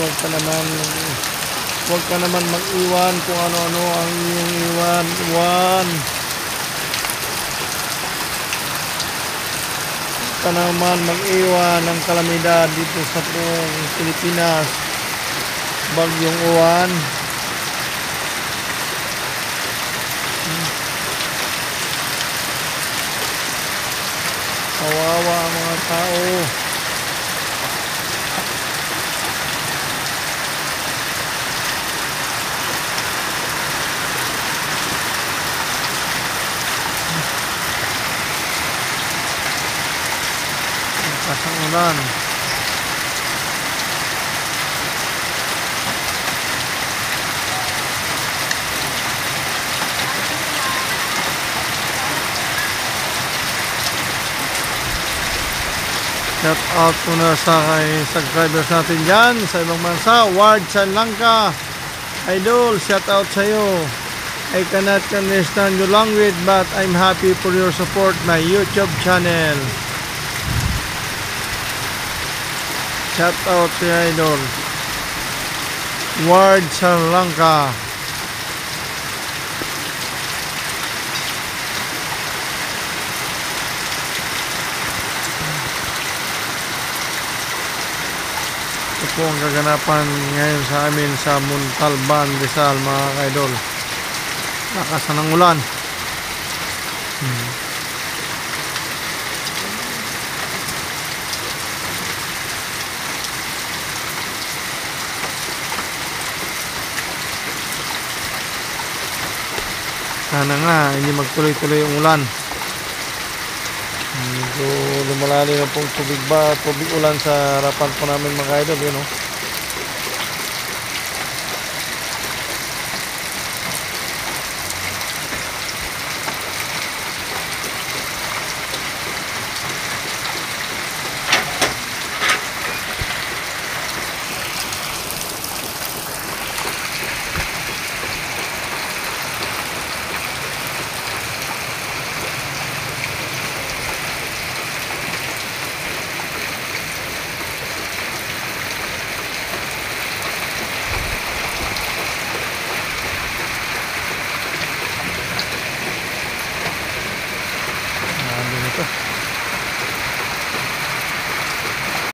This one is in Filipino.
Huwag ka naman mag-iwan kung ano-ano ang iyong iwan. Huwag ka naman mag-iwan ng kalamidad dito sa buong Pilipinas. Bagyong Uwan. Kawawa ang mga tao. Pasang ulan. Shout out muna sa subscribers natin dyan sa ibang bansa. Ward Sri Lanka, idol, shout out sa iyo. I cannot understand your language but I'm happy for your support my YouTube channel. Shout out sa idol Ward Sri Lanka. Ito po ang kaganapan ngayon sa amin sa Montalban, Rizal, mga ka-idol. Lakas ng ulan. Sana nga hindi magtuloy-tuloy yung ulan. Medyo lumalali na pong tubig ulan sa harapan po namin, mga idol, yun, oh.